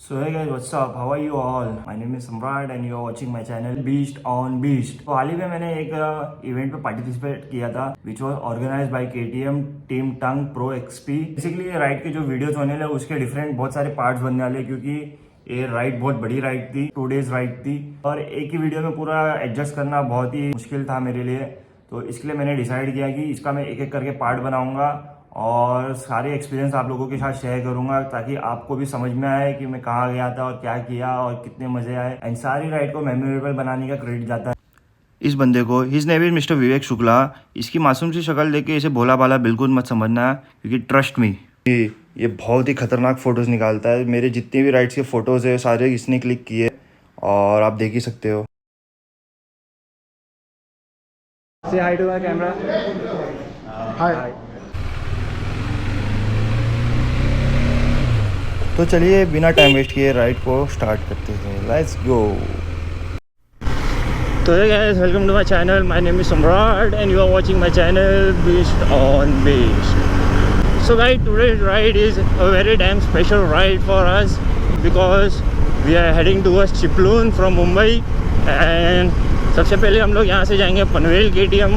So hey guys, what's up? How are you all? My name is Samrat and you are watching my channel Beast on Beast. तो हाल ही में मैंने एक event पे participate किया था which was organized by KTM Team Tongue Pro XP. Basically ये ride के जो वीडियोस होने वाले उसके डिफरेंट बहुत सारे पार्ट्स बनने वाले क्योंकि ये राइड बहुत बड़ी राइड थी, 2 डेज राइड थी और एक ही वीडियो में पूरा एडजस्ट करना बहुत ही मुश्किल था मेरे लिए। तो इसके लिए मैंने डिसाइड किया कि इसका मैं एक एक करके पार्ट बनाऊंगा और सारे एक्सपीरियंस आप लोगों के साथ शेयर करूंगा ताकि आपको भी समझ में आए कि मैं कहाँ गया था और क्या किया और कितने मजे आए। एंड सारी राइड को मेमोरेबल बनाने का क्रेडिट जाता है इस बंदे को। हिज नेम इज मिस्टर विवेक शुक्ला। इसकी मासूम सी शक्ल देख के इसे भोला भाला बिल्कुल मत समझना क्योंकि ट्रस्ट मी ये बहुत ही खतरनाक फोटोज निकालता है। मेरे जितने भी राइड्स के फोटोज है सारे इसने क्लिक किए और आप देख ही सकते हो। Say hi to my camera. Hi. तो चलिए बिना टाइम वेस्ट किए राइड को स्टार्ट करते हैं। Let's go. तो hey guys, welcome to my channel. My name is Samrat and you are watching my channel Beast on Beast. So guys, today's ride is a very damn special ride for us because we are heading towards Chiplun from Mumbai and सबसे पहले हम लोग यहाँ से जाएंगे Panvel KTM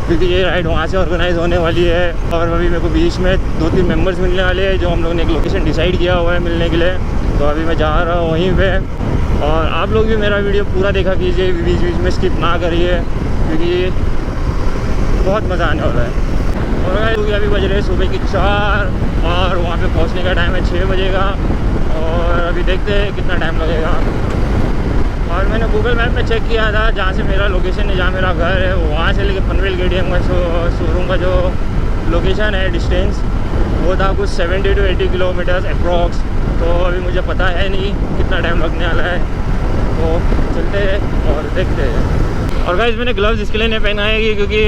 क्योंकि ये ride वहाँ से ऑर्गेनाइज होने वाली है और अभी मेरे को बीच में 2-3 मेंबर्स मिलने वाले हैं जो हम लोग ने एक लोकेशन डिसाइड किया हुआ है मिलने के लिए। तो अभी मैं जा रहा हूँ वहीं पे और आप लोग भी मेरा वीडियो पूरा देखा कीजिए, बीच बीच में स्किप ना करिए क्योंकि बहुत मज़ा आने वाला है। और अभी बज रहे सुबह की 4 और वहाँ पर पहुँचने का टाइम है 6 बजे का और अभी देखते हैं कितना टाइम लगेगा। और मैंने गूगल मैप में चेक किया था जहाँ से मेरा लोकेशन है, जहाँ मेरा घर है वहाँ से लेके पनवेल KTM का शोरूम का जो लोकेशन है डिस्टेंस वो था कुछ 70 to 80 किलोमीटर्स अप्रॉक्स। तो अभी मुझे पता है नहीं कितना टाइम लगने वाला है, तो चलते हैं और देखते हैं। और गाइस मैंने ग्लव्स इसके लिए नहीं पहनाए क्योंकि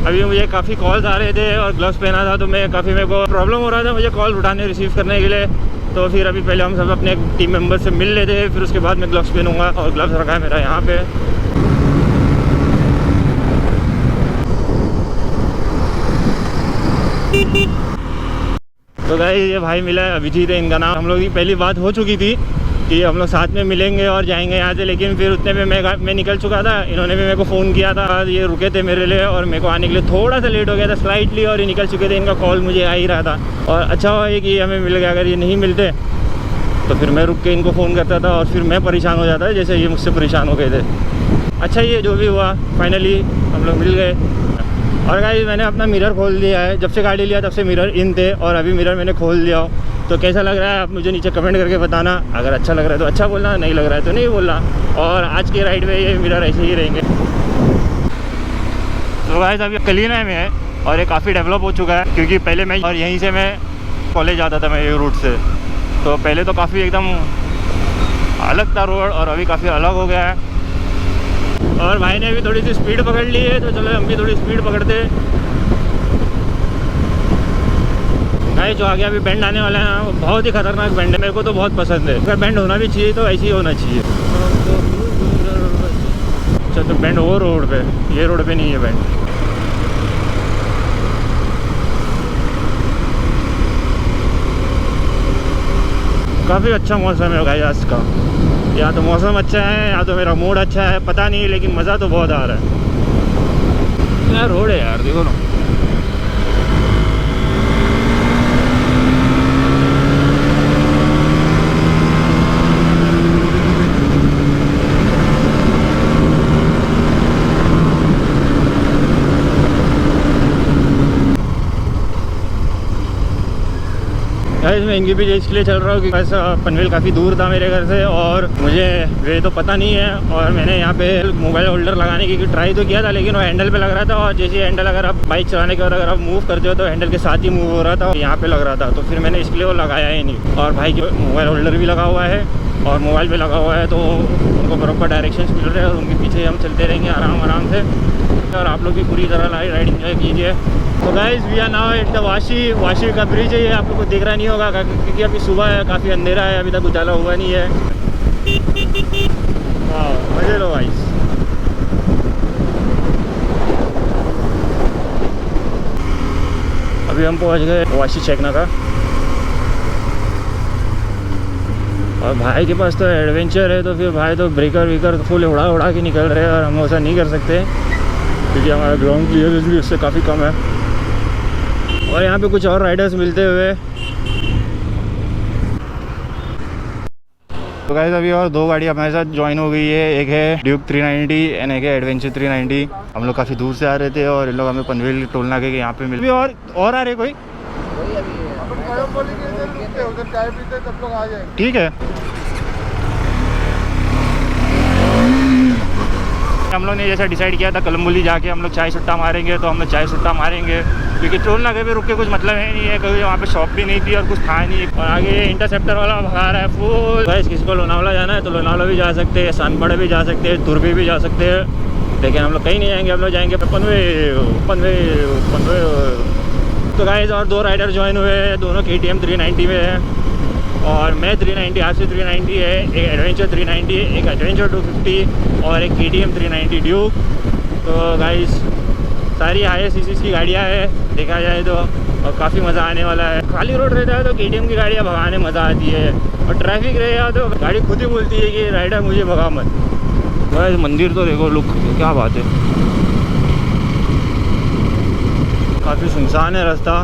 अभी मुझे काफ़ी कॉल्स आ रहे थे और ग्लव्स पहना था तो मैं काफ़ी मेरे को प्रॉब्लम हो रहा था मुझे कॉल उठाने रिसीव करने के लिए। तो फिर अभी पहले हम सब अपने टीम मेंबर से मिल लेते हैं फिर उसके बाद मैं ग्लव्स पहनूंगा और ग्लव्स रखा है मेरा यहाँ पे। तो गाइस ये भाई मिला है अभिजीत है इनका नाम। हम लोग की पहली बात हो चुकी थी कि हम लोग साथ में मिलेंगे और जाएंगे यहाँ से, लेकिन फिर उतने में मैं निकल चुका था। इन्होंने भी मेरे को फ़ोन किया था, ये रुके थे मेरे लिए और मेरे को आने के लिए थोड़ा सा लेट हो गया था स्लाइटली और ये निकल चुके थे। इनका कॉल मुझे आ ही रहा था और अच्छा हुआ है कि हमें मिल गया। अगर ये नहीं मिलते तो फिर मैं रुक के इनको फ़ोन करता था और फिर मैं परेशान हो जाता जैसे ये मुझसे परेशान हो गए थे। अच्छा ये जो भी हुआ फाइनली हम लोग मिल गए। और गाइस मैंने अपना मिरर खोल दिया है, जब से गाड़ी लिया तब से मिरर इन थे और अभी मिरर मैंने खोल दिया हो। तो कैसा लग रहा है आप मुझे नीचे कमेंट करके बताना। अगर अच्छा लग रहा है तो अच्छा बोलना, नहीं लग रहा है तो नहीं बोलना। और आज के राइड में ये मिरर ऐसे ही रहेंगे। तो गाइस अभी कलीना में है और ये काफ़ी डेवलप हो चुका है क्योंकि पहले मैं और यहीं से मैं कॉलेज आता था मैं ये रूट से। तो पहले तो काफ़ी एकदम अलग था रोड और अभी काफ़ी अलग हो गया है। और भाई ने अभी थोड़ी सी स्पीड पकड़ ली है तो चलो हम भी थोड़ी स्पीड पकड़ते। भाई जो आगे अभी बैंड आने वाला है वो बहुत ही खतरनाक बैंड है, मेरे को तो बहुत पसंद है। अगर बैंड होना भी चाहिए तो ऐसे ही होना चाहिए। अच्छा तो बैंड वो रोड पे, ये रोड पे नहीं है बैंड। काफ़ी अच्छा मौसम है भाई आज का। या तो मौसम अच्छा है या तो मेरा मूड अच्छा है, पता नहीं, लेकिन मज़ा तो बहुत आ रहा है। यार रोड है यार, देखो ना। मैं इनकी भी इसके लिए चल रहा हूँ कि बस पनवेल काफ़ी दूर था मेरे घर से और मुझे वे तो पता नहीं है। और मैंने यहाँ पे मोबाइल होल्डर लगाने की ट्राई तो किया था लेकिन वो हैंडल पे लग रहा था और जैसे हैंडल अगर आप बाइक चलाने के बाद अगर आप मूव करते हो तो हैंडल के साथ ही मूव हो रहा था, यहाँ पे लग रहा था। तो फिर मैंने इसके लिए वो लगाया ही नहीं। और भाई के मोबाइल होल्डर भी लगा हुआ है और मोबाइल पे लगा हुआ है तो उनको प्रॉपर डायरेक्शन मिल रहे हैं और उनके पीछे हम चलते रहेंगे आराम से। और आप लोग भी पूरी तरह राइड इंजॉय कीजिए। तो guys we are now at the Vashi का ब्रिज है। ये आप लोग को दिख रहा नहीं होगा क्योंकि अभी सुबह है, काफ़ी अंधेरा है, अभी तक उजाला हुआ नहीं है। वाह मजे लो गाइस। अभी हम पहुंच गए वाशी चेकना का। और भाई के पास तो एडवेंचर है, तो फिर भाई तो ब्रेकर वेकर फुल उड़ा के निकल रहे हैं, और हम ऐसा नहीं कर सकते क्योंकि हमारा ग्राउंड क्लियरेंस भी उससे काफ़ी कम है। और यहाँ पे कुछ और राइडर्स मिलते हुए। तो गाइस अभी और 2 गाड़ी हमारे साथ ज्वाइन हो गई है, एक है ड्यूक 390 एंड एक है एडवेंचर 390। हम लोग काफ़ी दूर से आ रहे थे और इन लोग हमें पनवेल टोल नाके के यहाँ पे मिले। और आ रहे कोई? ठीक है। हम लोग ने जैसा डिसाइड किया था कलम्बुली जाके हम लोग चाय सुट्टा मारेंगे, तो हम लोग चाय सुट्टा मारेंगे क्योंकि टोल नाके पे रुक के कुछ मतलब है नहीं है, क्योंकि वहाँ पे शॉप भी नहीं थी और कुछ था नहीं। और आगे इंटरसेप्टर वाला भगा रहा है फुल। गाइस किसी को लोनावला जाना है तो लोनावला भी जा सकते हैं, सानपड़ा भी जा सकते हैं, तुर्बी भी जा सकते हैं, लेकिन हम लोग कहीं नहीं जाएंगे, हम लोग जाएंगे पनवेल। तो गाइस और 2 राइडर ज्वाइन हुए हैं, दोनों KTM 390 में है और मैं 390 RC 390 है, एक एडवेंचर 390 है, एक एडवेंचर 250 और एक KTM 390 ड्यूक। तो गाइस सारी हाई सीसीज की गाड़ियाँ हैं देखा जाए तो, और काफ़ी मज़ा आने वाला है। खाली रोड रहता है तो KTM की गाड़ियाँ भगाने मज़ा आती है, और ट्रैफिक रहेगा तो गाड़ी खुद ही बोलती है कि राइडर मुझे भगा मत। गाइस मंदिर तो देखो, लुक क्या बात है, काफ़ी सुनसान है रास्ता,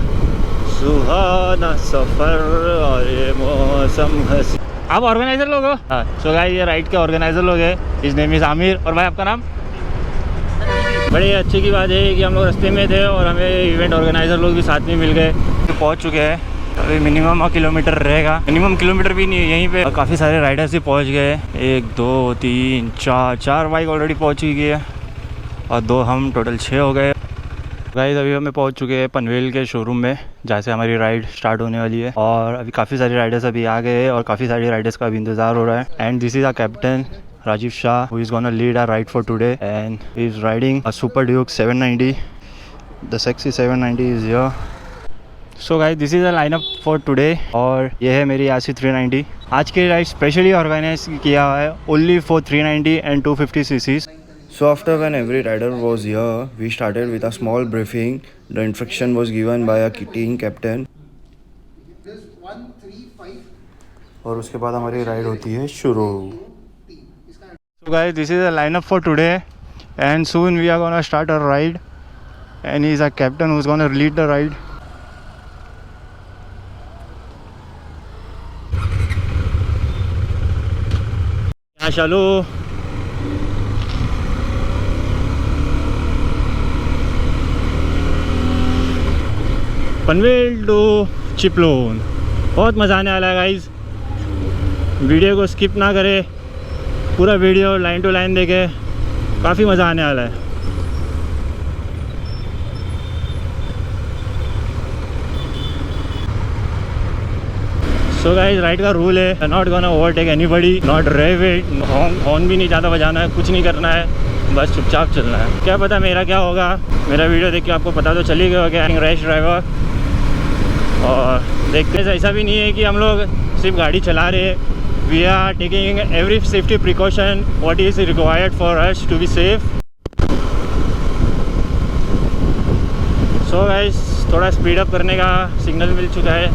सुहाना सफ़र और ये मौसम हंसी। आप ऑर्गेनाइज़र लोग हो? हाँ। सो गाइस ये राइड के ऑर्गेनाइज़र लोग हैं, हिज नेम इज़ आमिर। और भाई आपका नाम? बड़ी अच्छी की बात है कि हम लोग रास्ते में थे और हमें इवेंट ऑर्गेनाइज़र लोग भी साथ में मिल गए, तो पहुंच चुके हैं। अभी मिनिमम किलोमीटर रहेगा, मिनिमम किलोमीटर भी नहीं है, यहीं पे काफ़ी सारे राइडर्स ही पहुंच गए। 1 2 3 4 बाइक ऑलरेडी पहुंच चुकी है और 2 हम, टोटल 6 हो गए। गाइस अभी हमें पहुंच चुके हैं पनवेल के शोरूम में जहाँ से हमारी राइड स्टार्ट होने वाली है, और अभी काफ़ी सारे राइडर्स अभी आ गए हैं और काफ़ी सारे राइडर्स का अभी इंतज़ार हो रहा है। And this is our captain Rajiv Shah, who is gonna lead our ride for today, and he is riding a Super Duke 790. The sexy 790 is here. So guys, this is the lineup for today, और ये है मेरी RC 390। आज की ride specially organise किया हुआ है only for 390 and 250 cc's. So after when every rider was here, we started with a small briefing. The instruction was given by a team captain. और उसके बाद हमारी राइड होती है शुरू। So guys, this is the lineup for today, and soon we are gonna start our ride, and he is our captain who's gonna lead the ride. Yeah, chalo. Panvel to Chiplun, बहुत मज़ा आने वाला है गाइज। वीडियो को skip ना करें, पूरा video line to line देखे, काफ़ी मज़ा आने वाला है। सो गाइस राइड का रूल है not gonna overtake anybody, not rev it, horn भी नहीं ज़्यादा बजाना है, कुछ नहीं करना है, बस चुपचाप चलना है। क्या पता मेरा क्या होगा, मेरा वीडियो देख के आपको पता तो चली गया होगा, रैश ड्राइवर। और देखते ऐसा भी नहीं है कि हम लोग सिर्फ गाड़ी चला रहे, we are taking every safety precaution what is required for us to be safe. So guys थोड़ा स्पीड अप करने का सिग्नल मिल चुका है,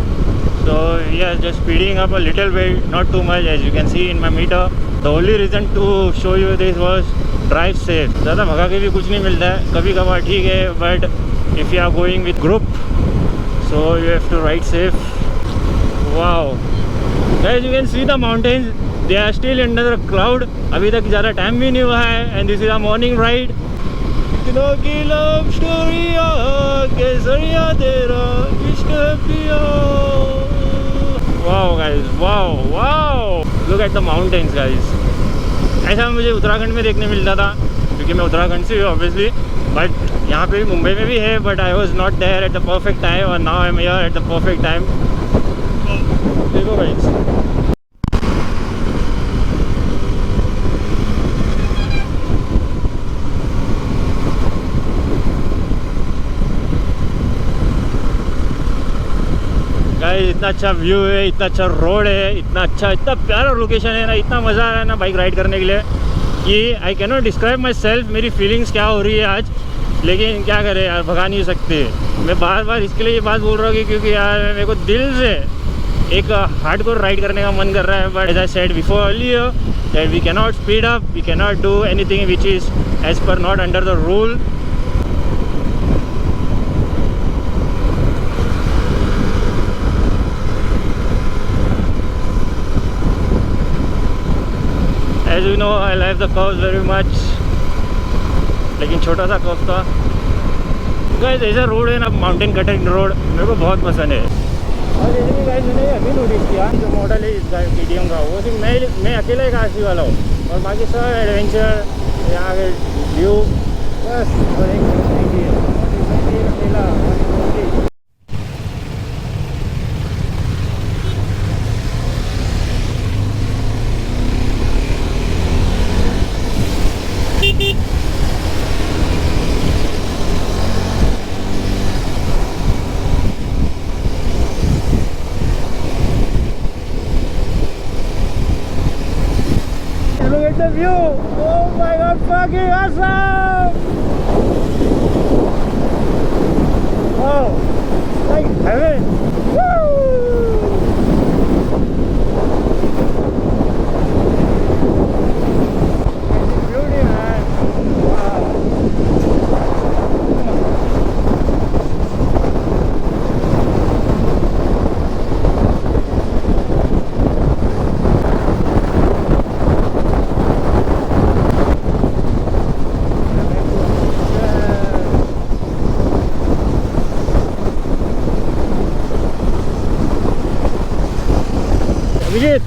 so we are just speeding up a little bit, not too much as you can see in my meter. The only reason to show you this was drive safe. ज़्यादा भगा के भी कुछ नहीं मिलता है, कभी कभार ठीक है, but if you are going with group so you have to ride safe. Wow guys, you can see the mountains, they are still under the cloud, अभी तक ज़्यादा टाइम भी नहीं हुआ है, and this is a morning ride। दिनों की love story केसरिया तेरा इश्क पिया। Wow guys, wow look at the mountains guys। ऐसा मुझे उत्तराखंड में देखने मिलता था क्योंकि मैं उत्तराखंड से हूँ ऑब्वियसली, बट यहाँ पे भी मुंबई में भी है, but I was not there at the perfect time, और now I am here at the perfect time. देखो गाइस गाइस इतना अच्छा व्यू है, इतना अच्छा रोड है, इतना अच्छा, इतना प्यारा लोकेशन है ना, इतना मज़ा आ रहा है ना बाइक राइड करने के लिए कि I can not describe my self. मेरी फीलिंग्स क्या हो रही है आज, लेकिन क्या करें यार, भगा नहीं सकते। मैं बार बार इसके लिए ये बात बोल रहा हूँ कि क्योंकि यार मेरे को दिल से एक हार्डकोर राइड करने का मन कर रहा है, but as I said before earlier that we cannot speed up, we cannot do anything which is as per not under the rule. As you know, I like the curves very much. लेकिन छोटा सा curve था. Guys ऐसा road है ना, mountain cutting road, मेरे को बहुत पसंद है. और जैसे कि गाइस मैंने अभी नोटिस किया, जो मॉडल है इस KTM का, वो सिर्फ मैं अकेला एक आरसी वाला हूँ, और बाकी सब एडवेंचर यहाँ के व्यू बस. और एक अकेला. Look at the view! Oh my god, fucking awesome! Wow! Like heaven! Woo! Beauty, man! Wow! Abhijit,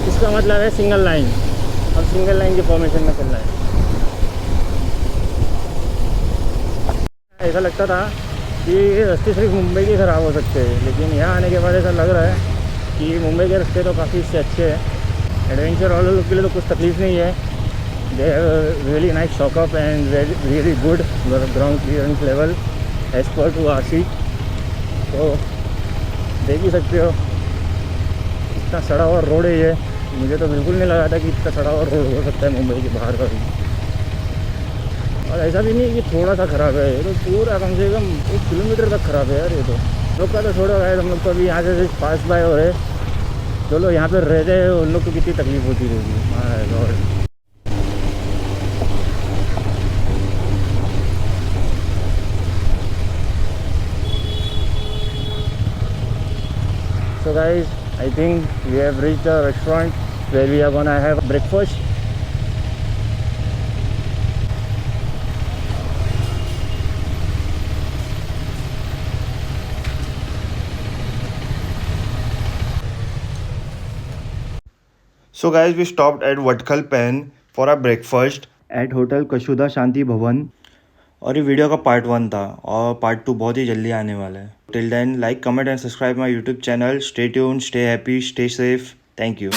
इसका मतलब है सिंगल लाइन. अब सिंगल लाइन की फॉर्मेशन में चलना है. ऐसा लगता था कि ये रास्ते सिर्फ मुंबई के ख़राब हो सकते हैं, लेकिन यहाँ आने के बाद ऐसा लग रहा है कि मुंबई के रास्ते तो काफ़ी इससे अच्छे हैं. एडवेंचर वाले लोग के लिए तो कुछ तकलीफ नहीं है. They have really nice shock up and really good ground clearance level as per to RC. तो देख ही सकते हो इतना सड़ा हुआ रोड है ये. मुझे तो बिल्कुल नहीं लगा था कि इतना सड़ा हुआ रोड हो सकता है मुंबई के बाहर का भी. और ऐसा भी नहीं कि थोड़ा सा ख़राब है, ये तो पूरा कम से कम 1 किलोमीटर तक ख़राब है यार. ये तो लोग का तो छोड़ो गए, हम लोग तो अभी यहाँ से पास बाय हो रहे. जो लोग यहाँ पे रहते हैं उन लोग को कितनी तकलीफ होती रहेगी. My God. So guys, I think we have reached the restaurant where we are gonna have breakfast. So guys, we stopped at Vatkal Pen for our breakfast at hotel Kashuda Shanti Bhavan. और ये वीडियो का पार्ट 1 था और part 2 बहुत ही जल्दी आने वाला है. Till then like, comment and subscribe my YouTube channel. Stay tuned, stay happy, stay safe. Thank you.